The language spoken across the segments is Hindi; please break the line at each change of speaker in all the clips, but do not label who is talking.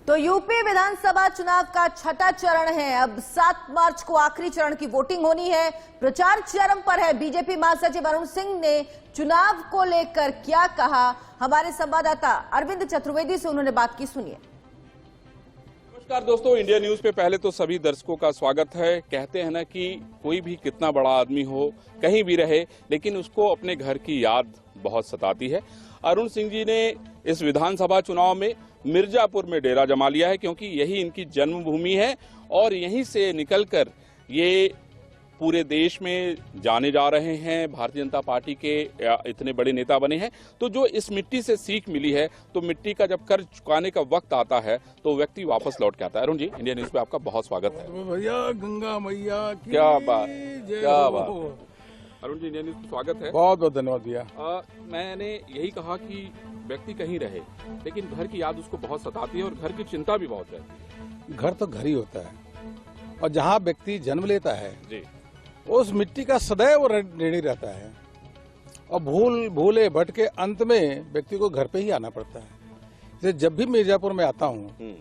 तो यूपी विधानसभा चुनाव का छठा चरण है। अब 7 मार्च को आखिरी चरण की वोटिंग होनी है। प्रचार चरम पर है। बीजेपी महासचिव अरुण सिंह ने चुनाव को लेकर क्या कहा, हमारे संवाददाता अरविंद चतुर्वेदी से उन्होंने बात की, सुनिए।
नमस्कार दोस्तों, इंडिया न्यूज पे पहले तो सभी दर्शकों का स्वागत है। कहते हैं ना कि कोई भी कितना बड़ा आदमी हो, कहीं भी रहे, लेकिन उसको अपने घर की याद बहुत सताती है। अरुण सिंह जी ने इस विधानसभा चुनाव में मिर्जापुर में डेरा जमा लिया है, क्योंकि यही इनकी जन्मभूमि है और यहीं से निकलकर ये पूरे देश में जाने जा रहे हैं। भारतीय जनता पार्टी के इतने बड़े नेता बने हैं, तो जो इस मिट्टी से सीख मिली है, तो मिट्टी का जब कर्ज चुकाने का वक्त आता है तो व्यक्ति वापस लौट के आता है। अरुण जी, इंडिया न्यूज पे आपका बहुत स्वागत है।
भैया गंगा मैया की
क्या बात,
जय
क्या
हो।
बात। अरुण जी, इंडिया न्यूज पे स्वागत है।
बहुत बहुत धन्यवाद भैया।
मैंने यही कहा कि व्यक्ति कहीं रहे, लेकिन घर की याद उसको बहुत सताती है और घर की चिंता भी बहुत रहती है।
घर तो घर ही होता है, और जहाँ व्यक्ति जन्म लेता है
जी,
उस मिट्टी का सदैव ऋणी रहता है, और भूले भटके अंत में व्यक्ति को घर पे ही आना पड़ता है। जैसे जब भी मिर्जापुर में आता हूँ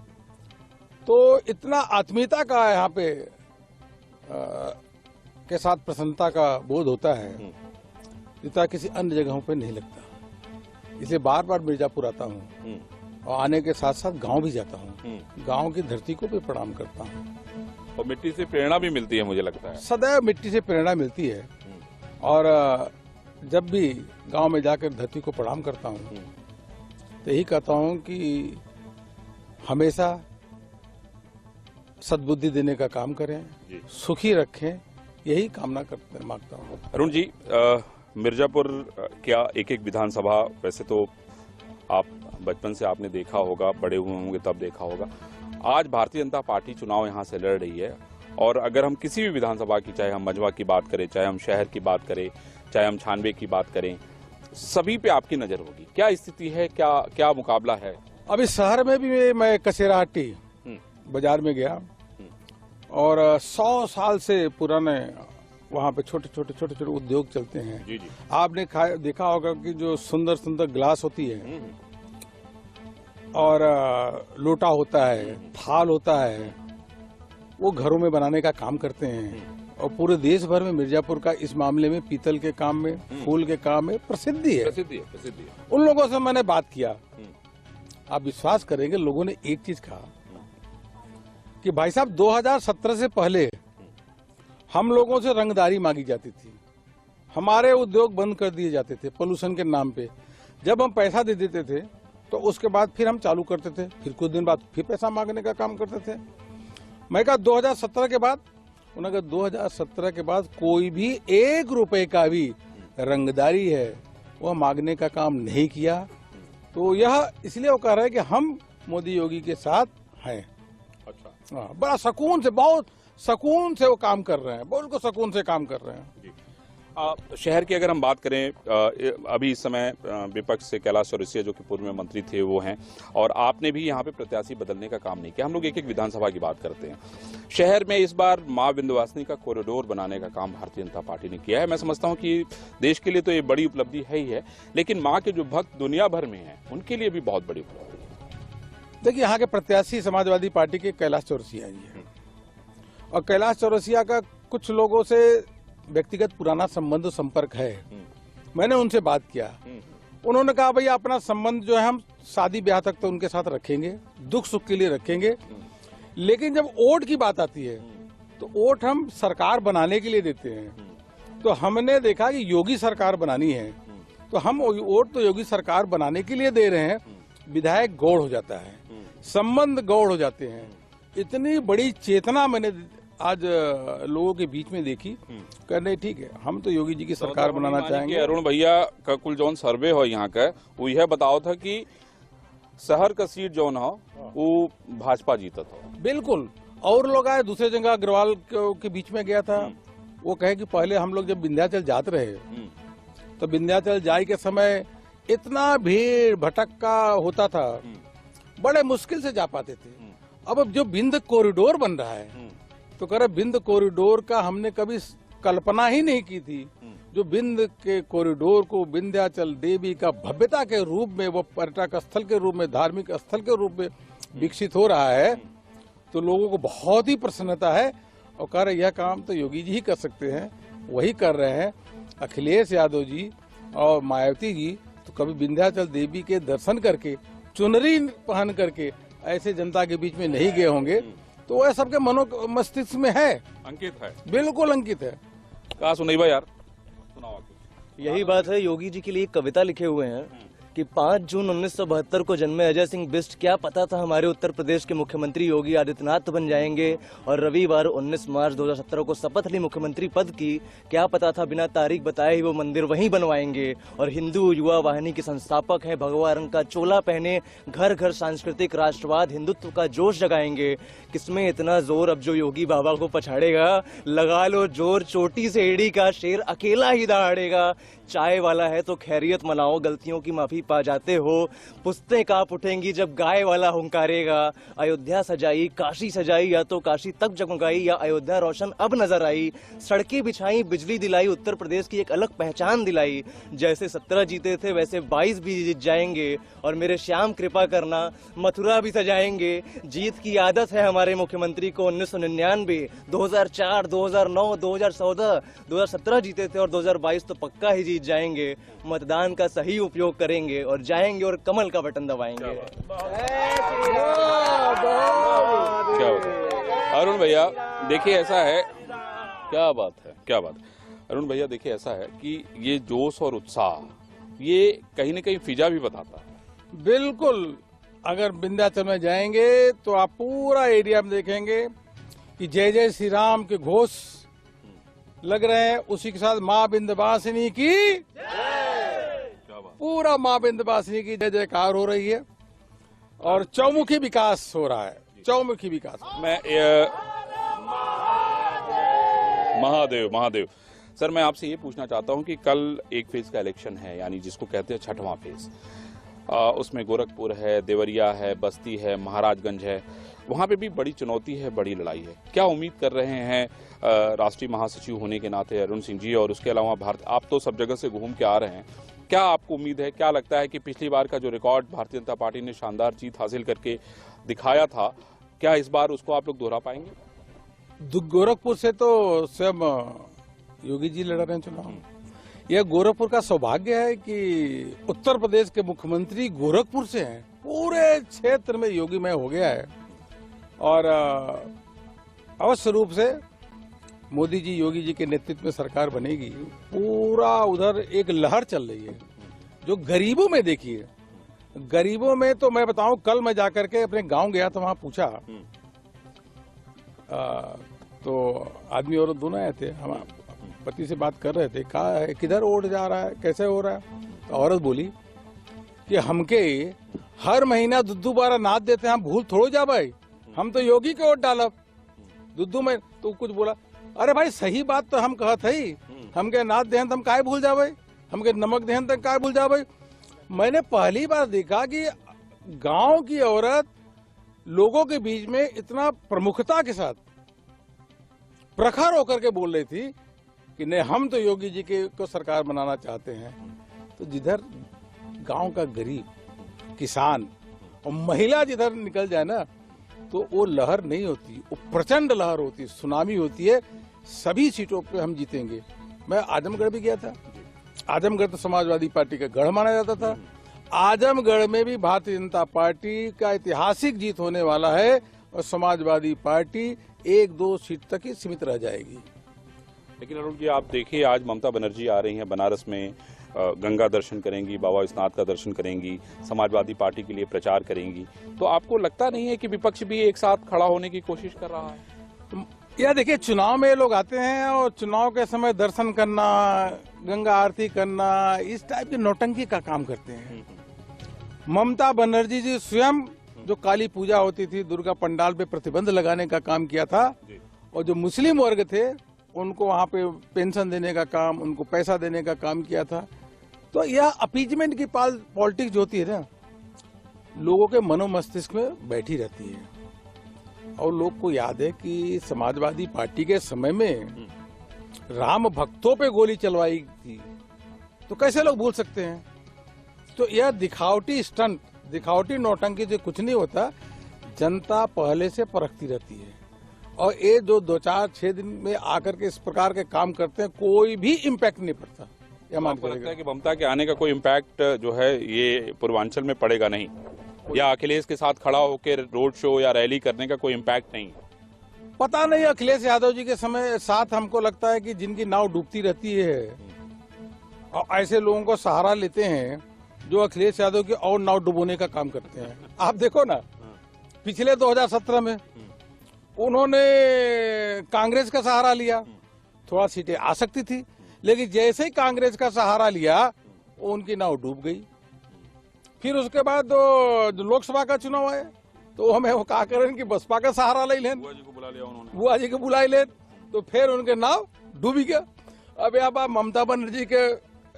तो इतना आत्मीयता का यहाँ पे के साथ प्रसन्नता का बोध होता है जितना किसी अन्य जगहों पे नहीं लगता। इसलिए बार बार मिर्जापुर आता हूँ, और आने के साथ साथ गांव भी जाता हूँ। गांव की धरती को भी प्रणाम करता हूँ,
और मिट्टी से प्रेरणा भी मिलती है, मुझे लगता है।
सदैव मिट्टी से प्रेरणा मिलती है। और जब भी गांव में जाकर धरती को प्रणाम करता हूँ तो यही कहता हूँ कि हमेशा सद्बुद्धि देने का काम करें, सुखी रखें, यही कामना करते मांगता हूँ।
अरुण जी, मिर्जापुर क्या एक एक विधानसभा, वैसे तो आप बचपन से आपने देखा होगा, बड़े हुए होंगे तब देखा होगा। आज भारतीय जनता पार्टी चुनाव यहाँ से लड़ रही है, और अगर हम किसी भी विधानसभा की, चाहे हम मझवा की बात करें, चाहे हम शहर की बात करें, चाहे हम छानबे की बात करें, सभी पे आपकी नजर होगी। क्या स्थिति है, क्या मुकाबला है?
अभी शहर में भी मैं कसेराहट्टी बाजार में गया, और 100 साल से पुराने वहाँ पे छोटे छोटे उद्योग चलते हैं।
जी जी।
आपने देखा होगा कि जो सुंदर सुंदर ग्लास होती है, और लोटा होता है, थाल होता है, वो घरों में बनाने का काम करते हैं। और पूरे देश भर में मिर्जापुर का इस मामले में पीतल के काम में, फूल के काम में प्रसिद्धि है। उन लोगों से मैंने बात किया, आप विश्वास करेंगे, लोगों ने एक चीज कहा कि भाई साहब 2017 से पहले हम लोगों से रंगदारी मांगी जाती थी, हमारे उद्योग बंद कर दिए जाते थे पोल्यूशन के नाम पे। जब हम पैसा दे देते थे तो उसके बाद फिर हम चालू करते थे, फिर कुछ दिन बाद फिर पैसा मांगने का काम करते थे। मैं कहा 2017 के बाद, उन्होंने कहा 2017 के बाद कोई भी 1 रुपए का भी रंगदारी है वह मांगने का काम नहीं किया। तो यह इसलिए वो कह रहा है कि हम मोदी योगी के साथ हैं। अच्छा, बड़ा सुकून से, बहुत सुकून से वो काम कर रहे हैं, बिल्कुल सुकून से काम कर रहे हैं।
शहर की अगर हम बात करें, अभी इस समय विपक्ष से कैलाश चौरसिया जो कि पूर्व में मंत्री थे वो हैं, और आपने भी यहाँ पे प्रत्याशी बदलने का काम नहीं किया। हम लोग एक एक विधानसभा की बात करते हैं। शहर में इस बार मां विंध्यवासिनी का कॉरिडोर बनाने का काम भारतीय जनता पार्टी ने किया है। मैं समझता हूँ कि देश के लिए तो ये बड़ी उपलब्धि है ही है, लेकिन माँ के जो भक्त दुनिया भर में हैं उनके लिए भी बहुत बड़ी उपलब्धि।
देखिए, यहाँ के प्रत्याशी समाजवादी पार्टी के कैलाश चौरसिया जी है, और कैलाश चौरसिया का कुछ लोगों से व्यक्तिगत पुराना संबंध संपर्क है। मैंने उनसे बात किया, उन्होंने कहा भैया अपना संबंध जो है हम शादी ब्याह तक तो उनके साथ रखेंगे, दुख सुख के लिए रखेंगे, लेकिन जब वोट की बात आती है तो वोट हम सरकार बनाने के लिए देते हैं। तो हमने देखा कि योगी सरकार बनानी है, तो हम वोट तो योगी सरकार बनाने के लिए दे रहे हैं। विधायक गौड़ हो जाता है, संबंध गौड़ हो जाते हैं। इतनी बड़ी चेतना मैंने आज लोगों के बीच में देखी। कहने ठीक है, हम तो योगी जी की सरकार बनाना चाहेंगे।
अरुण भैया का कुल जौन सर्वे हो यहाँ का, वो यह बताओ था कि शहर का सीट जौन हो वो भाजपा जीता था।
बिल्कुल, और लोग आए, दूसरे जगह अग्रवाल के बीच में गया था। वो कहे कि पहले हम लोग जब विंध्याचल जाते रहे तो विंध्याचल जाए के समय इतना भीड़ भटक्का होता था, बड़े मुश्किल से जा पाते थे। अब जो विंध्य कॉरिडोर बन रहा है, तो कह रहे विंध्य कॉरिडोर का हमने कभी कल्पना ही नहीं की थी। जो विंध्य के कॉरिडोर को विंध्याचल देवी का भव्यता के रूप में, वो पर्यटक स्थल के रूप में, धार्मिक स्थल के रूप में विकसित हो रहा है तो लोगों को बहुत ही प्रसन्नता है और कह रहे यह काम तो योगी जी ही कर सकते हैं, वही कर रहे हैं। अखिलेश यादव जी और मायावती जी तो कभी विंध्याचल देवी के दर्शन करके चुनरी पहन करके ऐसे जनता के बीच में नहीं गए होंगे, तो वह सबके मस्तिष्क में है,
अंकित है,
बिल्कुल अंकित है।
कहा सुनाई भाई यार, सुनाओ कुछ।
यही बात है, योगी जी के लिए एक कविता लिखे हुए हैं कि 5 जून 1972 को जन्मे अजय सिंह बिष्ट, क्या पता था हमारे उत्तर प्रदेश के मुख्यमंत्री योगी आदित्यनाथ बन जाएंगे। और रविवार 19 मार्च 2017 को शपथ ली मुख्यमंत्री पद की, क्या पता था बिना तारीख बताए ही वो मंदिर वहीं बनवाएंगे। और हिंदू युवा वाहिनी के संस्थापक हैं, भगवा रंग का चोला पहने घर घर सांस्कृतिक राष्ट्रवाद हिंदुत्व का जोश जगाएंगे। किसमें इतना जोर अब जो योगी बाबा को पछाड़ेगा, लगा लो जोर चोटी से एड़ी का, शेर अकेला ही दहाड़ेगा। चाय वाला है तो खैरियत मनाओ, गलतियों की माफी पा जाते हो, पुश्तें कांप उठेंगी जब गाय वाला हुंकारेगा। अयोध्या सजाई काशी सजाई, या तो काशी तक जगमगाई या अयोध्या रोशन अब नजर आई। सड़कें बिछाई बिजली दिलाई, उत्तर प्रदेश की एक अलग पहचान दिलाई। जैसे 17 जीते थे वैसे 22 भी जीत जाएंगे। और मेरे श्याम कृपा करना, मथुरा भी सजाएंगे। जीत की आदत है हमारे मुख्यमंत्री को। 1999, 2004, 2009, 2014, 2017 जीते थे और 2022 तो पक्का ही जीत जाएंगे। मतदान का सही उपयोग करेंगे और जाएंगे और कमल का बटन दबाएंगे।
क्या बात है अरुण भैया, देखिए ऐसा है, क्या बात है, क्या बात है अरुण भैया, देखिए ऐसा है कि ये जोश और उत्साह ये कहीं न कहीं फिजा भी बताता है।
बिल्कुल, अगर विंध्याचल में जाएंगे तो आप पूरा एरिया में देखेंगे कि जय जय श्री राम के घोष लग रहे हैं। उसी के साथ माँ विंध्यवासिनी की पूरा माँ विंध्यवासिनी की जय जयकार हो रही है और चौमुखी विकास हो रहा है, चौमुखी विकास।
मैं महादेव महादेव सर, मैं आपसे ये पूछना चाहता हूं कि कल एक फेज का इलेक्शन है, यानी जिसको कहते हैं 6वां फेज। उसमें गोरखपुर है, देवरिया है, बस्ती है, महाराजगंज है, वहां पे भी बड़ी चुनौती है, बड़ी लड़ाई है। क्या उम्मीद कर रहे हैं राष्ट्रीय महासचिव होने के नाते अरुण सिंह जी, और उसके अलावा भारत, आप तो सब जगह से घूम के आ रहे हैं, क्या आपको उम्मीद है, क्या लगता है कि पिछली बार का जो रिकॉर्ड भारतीय जनता पार्टी ने शानदार जीत हासिल करके दिखाया था, क्या इस बार उसको आप लोग दोहरा पाएंगे?
गोरखपुर से तो स्वयं योगी जी लड़ रहे हैं चुनाव। यह गोरखपुर का सौभाग्य है कि उत्तर प्रदेश के मुख्यमंत्री गोरखपुर से हैं। पूरे क्षेत्र में योगीमय हो गया है और अवश्य रूप से मोदी जी, योगी जी के नेतृत्व में सरकार बनेगी। पूरा उधर एक लहर चल रही है जो गरीबों में, देखिए गरीबों में तो मैं बताऊं, कल मैं जाकर के अपने गांव गया तो वहां पूछा तो आदमी और दोनों आए थे, हम पति से बात कर रहे थे, कहा है किधर वोट जा रहा है, कैसे हो रहा है। तो औरत बोली कि हमके हर महीना 2-2 नाद देते हैं, हम भूल थोड़ो जा भाई, हम तो योगी के वोट डालब 2 में। तो कुछ बोला, अरे भाई सही बात तो हम कहत है, हमके नाद देहन तो हम काहे भूल जावे, हमके नमक देहन तो काहे भूल जावे। मैंने पहली बार देखा कि गांव की औरत लोगों के बीच में इतना प्रमुखता के साथ प्रखर होकर के बोल रही थी कि नहीं, हम तो योगी जी को सरकार बनाना चाहते हैं। तो जिधर गांव का गरीब, किसान और महिला जिधर निकल जाए ना, तो वो लहर नहीं होती, वो प्रचंड लहर होती, सुनामी होती है। सभी सीटों पे हम जीतेंगे। मैं आजमगढ़ भी गया था, आजमगढ़ तो समाजवादी पार्टी का गढ़ माना जाता था। आजमगढ़ में भी भारतीय जनता पार्टी का ऐतिहासिक जीत होने वाला है और समाजवादी पार्टी 1-2 सीट तक ही सीमित रह जाएगी।
लेकिन अरुण जी, आप देखिए आज ममता बनर्जी आ रही हैं बनारस में, गंगा दर्शन करेंगी, बाबा विश्वनाथ का दर्शन करेंगी, समाजवादी पार्टी के लिए प्रचार करेंगी, तो आपको लगता नहीं है कि विपक्ष भी एक साथ खड़ा होने की कोशिश कर रहा है?
या देखिए, चुनाव में लोग आते हैं और चुनाव के समय दर्शन करना, गंगा आरती करना, इस टाइप की नौटंकी का काम करते हैं। ममता बनर्जी जी स्वयं जो काली पूजा होती थी, दुर्गा पंडाल पे प्रतिबंध लगाने का काम किया था, और जो मुस्लिम वर्ग थे उनको वहाँ पे पेंशन देने का काम, उनको पैसा देने का काम किया था। तो यह अपीजमेंट की पॉलिटिक्स जो होती है ना, लोगों के मनोमस्तिष्क में बैठी रहती है। और लोग को याद है कि समाजवादी पार्टी के समय में राम भक्तों पे गोली चलवाई थी, तो कैसे लोग भूल सकते हैं। तो यह दिखावटी स्टंट, दिखावटी नौटंकी से कुछ नहीं होता। जनता पहले से परखती रहती है और ये जो 2-4-6 दिन में आकर के इस प्रकार के काम करते हैं, कोई भी इम्पैक्ट नहीं पड़ता। यह मान
आपको लगता है कि ममता के आने का कोई इम्पैक्ट जो है ये पूर्वांचल में पड़ेगा नहीं, या अखिलेश के साथ खड़ा होकर रोड शो या रैली करने का कोई इम्पैक्ट नहीं?
पता नहीं। अखिलेश यादव जी के समय साथ हमको लगता है कि जिनकी नाव डूबती रहती है और ऐसे लोगों को सहारा लेते हैं जो अखिलेश यादव की और नाव डुबोने का काम करते हैं। आप देखो ना, पिछले 2017 में उन्होंने कांग्रेस का सहारा लिया, थोड़ा सीटें आ सकती थी, लेकिन जैसे ही कांग्रेस का सहारा लिया उनकी नाव डूब गई। फिर उसके बाद लोकसभा का चुनाव आया तो हमें वो कहा करें कि बसपा का सहारा ले लें,
बुआ जी को बुला लिया उन्होंने,
बुआ जी को बुला ले, तो फिर उनके नाव डूबी गया। अब यहाँ बार ममता बनर्जी के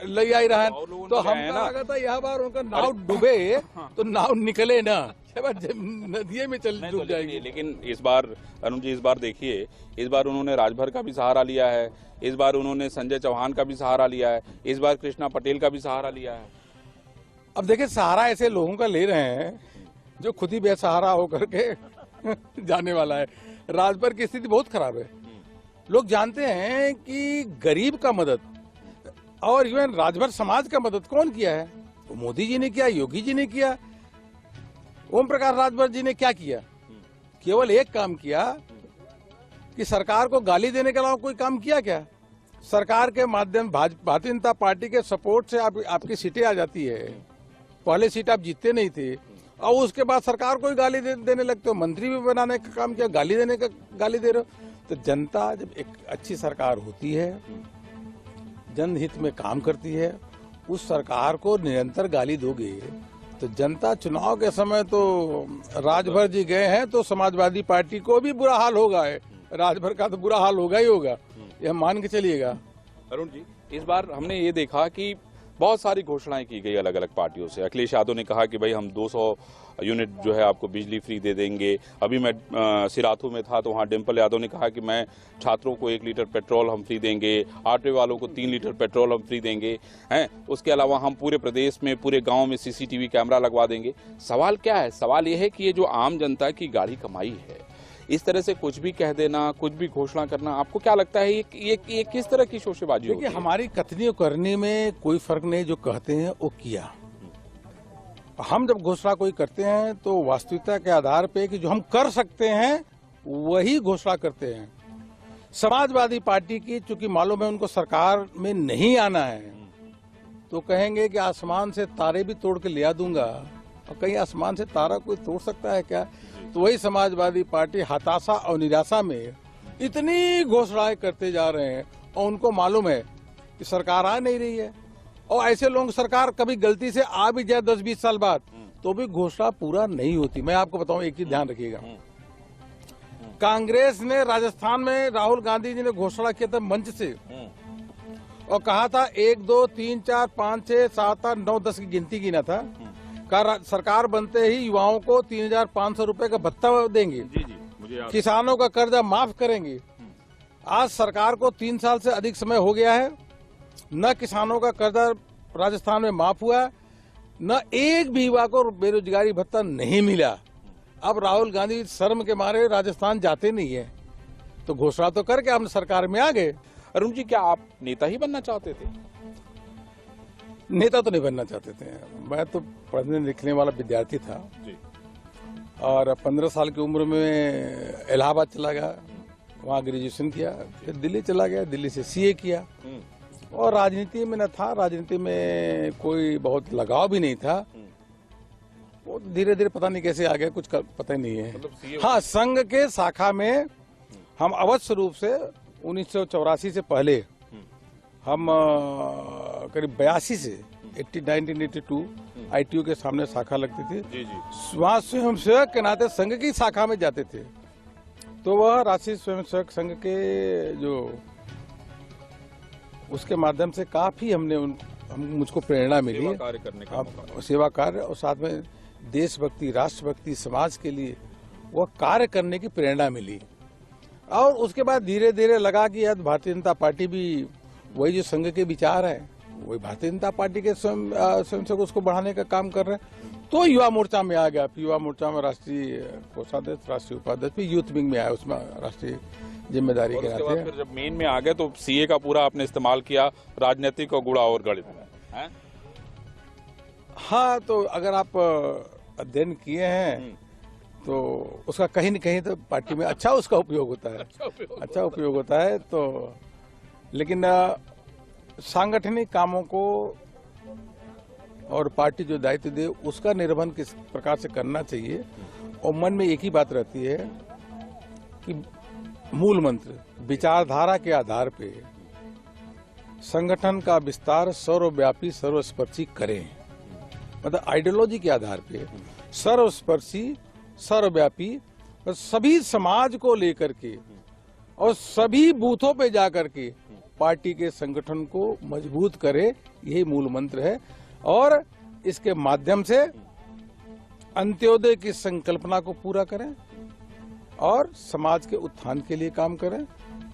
ले आई रहा है, तो हम लगा था यह बार उनका नाव डूबे तो नाव निकले ना, नदिये में चल डूब जाएगी।
लेकिन इस बार अरुण जी, इस बार देखिए, इस बार उन्होंने राजभर का भी सहारा लिया है, इस बार उन्होंने संजय चौहान का भी सहारा लिया है, इस बार कृष्णा पटेल का भी सहारा लिया है।
अब देखिए, सहारा ऐसे लोगों का ले रहे हैं जो खुद ही बेसहारा होकर के जाने वाला है। राजभर की स्थिति बहुत खराब है। लोग जानते हैं कि गरीब का मदद और इवन राजभर समाज का मदद कौन किया है? तो मोदी जी ने किया, योगी जी ने किया, ओम प्रकाश राजभर जी ने क्या किया? केवल एक काम किया कि सरकार को गाली देने के अलावा कोई काम किया क्या? सरकार के माध्यम भारतीय जनता पार्टी के सपोर्ट से आपकी सीटें आ जाती है। पहले सीट आप जीतते नहीं थे और उसके बाद सरकार को ही गाली देने लगते हो। मंत्री भी बनाने का काम किया, गाली दे रहे हो। तो जनता जब एक अच्छी सरकार होती है, जनहित में काम करती है, उस सरकार को निरंतर गाली दोगे तो जनता चुनाव के समय तो राजभर जी गए हैं तो समाजवादी पार्टी को भी बुरा हाल होगा, राजभर का तो बुरा हाल होगा ही होगा, यह मान के चलिएगा।
अरुण जी, इस बार हमने ये देखा कि बहुत सारी घोषणाएं की गई अलग अलग पार्टियों से। अखिलेश यादव ने कहा कि भाई हम 200 यूनिट जो है आपको बिजली फ्री दे देंगे। अभी मैं सिराथू में था तो वहाँ डिम्पल यादव ने कहा कि मैं छात्रों को 1 लीटर पेट्रोल हम फ्री देंगे, ऑटो वालों को 3 लीटर पेट्रोल हम फ्री देंगे हैं। उसके अलावा हम पूरे प्रदेश में, पूरे गाँव में CCTV कैमरा लगवा देंगे। सवाल क्या है? सवाल ये है कि ये जो आम जनता की गाड़ी कमाई है, इस तरह से कुछ भी कह देना, कुछ भी घोषणा करना, आपको क्या लगता है ये किस तरह की शोशेबाजी होती है?
हमारी कथनी करने में कोई फर्क नहीं, जो कहते हैं वो किया। हम जब घोषणा कोई करते हैं तो वास्तविकता के आधार पे कि जो हम कर सकते हैं वही घोषणा करते हैं। समाजवादी पार्टी की चूंकि मालूम है उनको सरकार में नहीं आना है, तो कहेंगे कि आसमान से तारे भी तोड़ के ले दूंगा। और कहीं आसमान से तारा कोई तोड़ सकता है क्या? तो वही समाजवादी पार्टी हताशा और निराशा में इतनी घोषणाएं करते जा रहे हैं और उनको मालूम है कि सरकार आ नहीं रही है। और ऐसे लोग, सरकार कभी गलती से आ भी जाए 10-20 साल बाद तो भी घोषणा पूरा नहीं होती। मैं आपको बताऊं, एक चीज ध्यान रखिएगा, कांग्रेस ने राजस्थान में राहुल गांधी जी ने घोषणा किया था मंच से और कहा था 1, 2, 3, 4, 5, 6, 7, 8, 9, 10 की गिनती गिना था। सरकार बनते ही युवाओं को 3,500 रुपए का भत्ता देंगे,
मुझे
किसानों का कर्जा माफ करेंगे। आज सरकार को 3 साल से अधिक समय हो गया है, न किसानों का कर्जा राजस्थान में माफ हुआ, न एक भी युवा को बेरोजगारी भत्ता नहीं मिला। अब राहुल गांधी शर्म के मारे राजस्थान जाते नहीं है, तो घोषणा तो करके हम सरकार में आ गए।
अरुण जी, क्या आप नेता ही बनना चाहते थे?
नेता तो नहीं बनना चाहते थे। मैं तो पढ़ने लिखने वाला विद्यार्थी था जी। और 15 साल की उम्र में इलाहाबाद चला गया, वहाँ ग्रेजुएशन किया, फिर दिल्ली चला गया, दिल्ली से CA किया और राजनीति में न था, राजनीति में कोई बहुत लगाव भी नहीं था। वो धीरे धीरे पता नहीं कैसे आ गया, कुछ पता ही नहीं है। मतलब हाँ, संघ के शाखा में हम अवश्य रूप से 1984 से पहले हम करीब 82 से 1982 ITO के सामने शाखा लगती थी, वहाँ स्वयंसेवक के नाते संघ की शाखा में जाते थे। तो वह राष्ट्रीय स्वयंसेवक संघ के जो उसके माध्यम से काफी मुझको प्रेरणा मिली,
सेवा कार्य करने का
सेवा कार्य और साथ में देशभक्ति, राष्ट्रभक्ति, समाज के लिए वह कार्य करने की प्रेरणा मिली। और उसके बाद धीरे धीरे लगा कि यार भारतीय जनता पार्टी भी वही जो संघ के विचार है वही भारतीय जनता पार्टी के स्वयंसेवक उसको बढ़ाने का काम कर रहे हैं। तो युवा मोर्चा में आ गया, युवा मोर्चा में राष्ट्रीय कोषाध्यक्ष, राष्ट्रीय उपाध्यक्ष भी यूथ विंग में आया, उसमें राष्ट्रीय जिम्मेदारी के
उसके बाद
नाते।
फिर जब मेन में आ गए तो सीए का पूरा आपने इस्तेमाल किया राजनीतिक और गुड़ा और गणित में।
हाँ, तो अगर आप अध्ययन किए हैं तो उसका कहीं न कहीं तो पार्टी में अच्छा उसका उपयोग होता है, अच्छा उपयोग होता है। तो लेकिन सांगठनिक कामों को और पार्टी जो दायित्व दे उसका निर्वहन किस प्रकार से करना चाहिए, और मन में एक ही बात रहती है कि मूल मंत्र विचारधारा के आधार पे संगठन का विस्तार सर्वव्यापी सर्वस्पर्शी करें। मतलब आइडियोलॉजी के आधार पे सर्वस्पर्शी सर्वव्यापी और सभी समाज को लेकर के और सभी बूथों पे जाकर के पार्टी के संगठन को मजबूत करे, यही मूल मंत्र है। और इसके माध्यम से अंत्योदय की संकल्पना को पूरा करें और समाज के उत्थान के लिए काम करें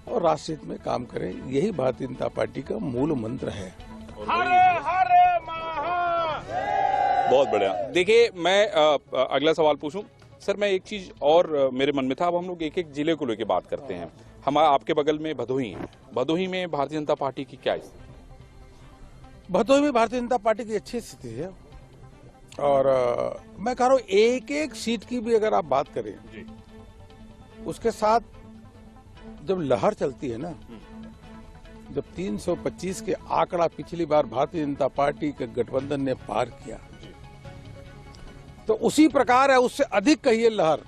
और राष्ट्र हित में काम करें, यही भारतीय जनता पार्टी का मूल मंत्र है।
बहुत बढ़िया। देखिए, मैं अगला सवाल पूछूं सर, मैं एक चीज और मेरे मन में था। अब हम लोग एक एक जिले को लेकर बात करते हैं। हमारा आपके बगल में भदोही है, भदोही में भारतीय जनता पार्टी की क्या स्थिति?
भदोही में भारतीय जनता पार्टी की अच्छी स्थिति है और मैं कह रहा हूँ एक एक सीट की भी अगर आप बात करें
जी।
उसके साथ जब लहर चलती है ना, जब 325 के आंकड़ा पिछली बार भारतीय जनता पार्टी के गठबंधन ने पार किया, तो उसी प्रकार है, उससे अधिक कहिए लहर,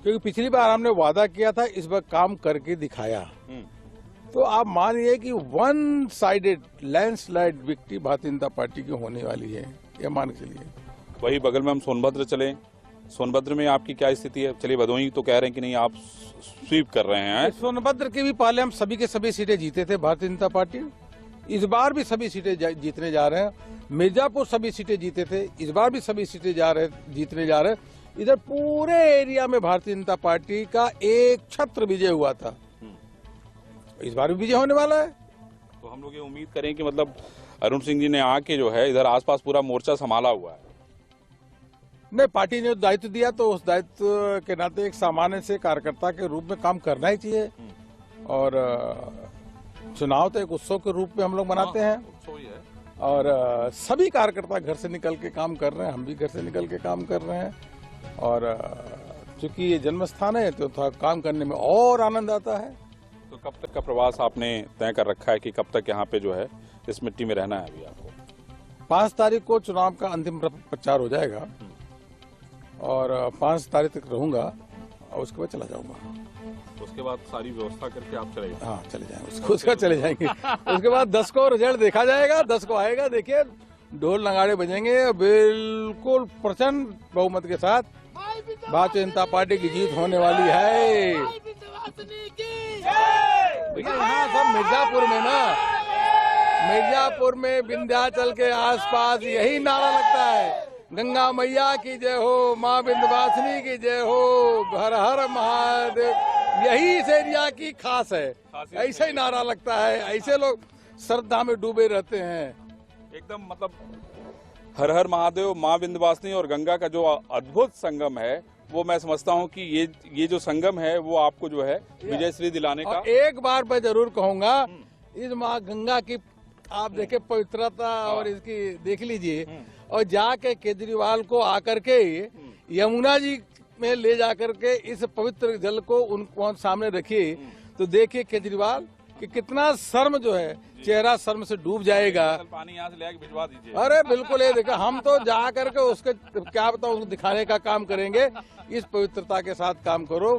क्योंकि पिछली बार हमने वादा किया था, इस बार काम करके दिखाया। तो आप मानिए कि one sided landslide victory Bharatiya Janata party की होने वाली है, ये मान के चलिए।
वही बगल में हम सोनभद्र चले, सोनभद्र में आपकी क्या स्थिति है? चलिए, भदोही तो कह रहे हैं कि नहीं आप स्वीप कर रहे हैं।
सोनभद्र के भी पहले हम सभी के सभी सीटें जीते थे भारतीय जनता पार्टी, इस बार भी सभी सीटें जीतने जा रहे हैं। मिर्जापुर सभी सीटें जीते थे, इस बार भी सभी सीटें जीतने जा रहे हैं। इधर पूरे एरिया में भारतीय जनता पार्टी का एक छत्र विजय हुआ था, इस बार भी विजय होने वाला है।
तो हम लोग ये उम्मीद करें कि मतलब अरुण सिंह जी ने आके जो है इधर आसपास पूरा मोर्चा संभाला हुआ है।
नहीं, पार्टी ने दायित्व दिया तो उस दायित्व के नाते एक सामान्य से कार्यकर्ता के रूप में काम करना ही चाहिए। और चुनाव तो एक उत्सव के रूप में हम लोग मनाते हैं और सभी कार्यकर्ता घर से निकल के काम कर रहे हैं, हम भी घर से निकल के काम कर रहे हैं। और चूंकि ये जन्म स्थान है तो थोड़ा काम करने में और आनंद आता है।
तो कब तक का प्रवास आपने तय कर रखा है कि कब तक यहाँ पे जो है इस मिट्टी में रहना है? अभी आपको
5 तारीख को चुनाव का अंतिम प्रचार हो जाएगा और 5 तारीख तक रहूंगा और उसके बाद चला जाऊंगा।
उसके बाद सारी व्यवस्था करके आप चले जाएंगे?
हाँ, चले जाएंगे, उसका चले जाएंगे। उसके बाद 10 को रिजल्ट देखा जाएगा, 10 को आएगा, देखिए ढोल नगाड़े बजेंगे, बिल्कुल प्रचंड बहुमत के साथ भारतीय जनता पार्टी की जीत होने वाली है। देखिए यहाँ सब मिर्जापुर में ना, मिर्जापुर में विंध्याचल के आसपास यही नारा लगता है, गंगा मैया की जय हो, माँ विंध्यवासिनी की जय हो, हर हर महादेव। यही इस एरिया की खास है, ऐसे ही नारा लगता है, ऐसे लोग श्रद्धा में डूबे रहते हैं।
एकदम मतलब हर हर महादेव, माँ विंध्यवासिनी और गंगा का जो अद्भुत संगम है, वो मैं समझता हूँ कि ये जो संगम है वो आपको जो है विजय श्री दिलाने का।
एक बार मैं जरूर कहूँगा, इस माँ गंगा की आप देखे पवित्रता और इसकी देख लीजिए, और जाके केजरीवाल को आकर के यमुना जी में ले जाकर के इस पवित्र जल को उनको सामने रखिए, तो देखिए केजरीवाल कि कितना शर्म जो है, चेहरा शर्म से डूब जाएगा।
पानी यहाँ से ले आके भिजवा दीजिए।
अरे बिल्कुल, ये देखो हम तो जा करके उसके क्या बताऊं, उसको दिखाने का काम करेंगे। इस पवित्रता के साथ काम करो।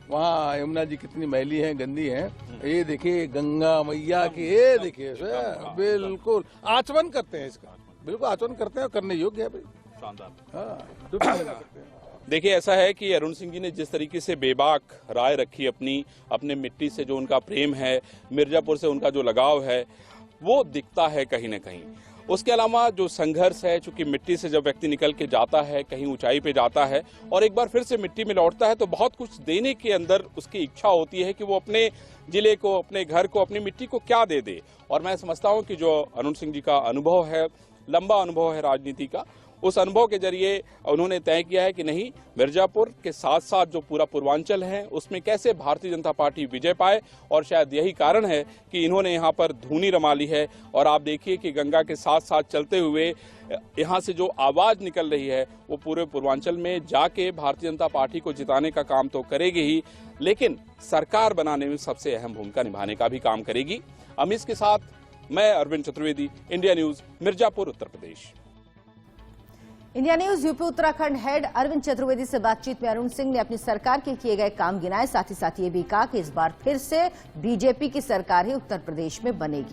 वहाँ यमुना जी कितनी मैली है, गंदी है, ये देखिए गंगा मैया की, ये देखिए बिल्कुल आचमन करते हैं इसका, बिल्कुल आचमन करते हैं, करने योग्य है भाई,
शानदार।
हाँ,
देखिए, ऐसा है कि अरुण सिंह जी ने जिस तरीके से बेबाक राय रखी अपने मिट्टी से जो उनका प्रेम है, मिर्जापुर से उनका जो लगाव है, वो दिखता है कहीं न कहीं। उसके अलावा जो संघर्ष है, चूंकि मिट्टी से जब व्यक्ति निकल के जाता है, कहीं ऊंचाई पे जाता है और एक बार फिर से मिट्टी में लौटता है, तो बहुत कुछ देने के अंदर उसकी इच्छा होती है कि वो अपने जिले को, अपने घर को, अपनी मिट्टी को क्या दे दे। और मैं समझता हूं कि जो अरुण सिंह जी का अनुभव है, लंबा अनुभव है राजनीति का, उस अनुभव के जरिए उन्होंने तय किया है कि नहीं, मिर्जापुर के साथ साथ जो पूरा पूर्वांचल है उसमें कैसे भारतीय जनता पार्टी विजय पाए। और शायद यही कारण है कि इन्होंने यहाँ पर धूनी रमा ली है। और आप देखिए कि गंगा के साथ साथ चलते हुए यहाँ से जो आवाज निकल रही है वो पूरे पूर्वांचल में जाके भारतीय जनता पार्टी को जिताने का काम तो करेगी ही, लेकिन सरकार बनाने में सबसे अहम भूमिका निभाने का भी काम करेगी। अमीश के साथ मैं Arvind Chaturvedi, India news, Mirzapur, Uttar Pradesh.
India news UP Uttarakhand head Arvind Chaturvedi से बातचीत में अरुण सिंह ने अपनी सरकार के किए गए काम गिनाए। साथ ही साथ ये भी कहा कि इस बार फिर से बीजेपी की सरकार ही उत्तर प्रदेश में बनेगी।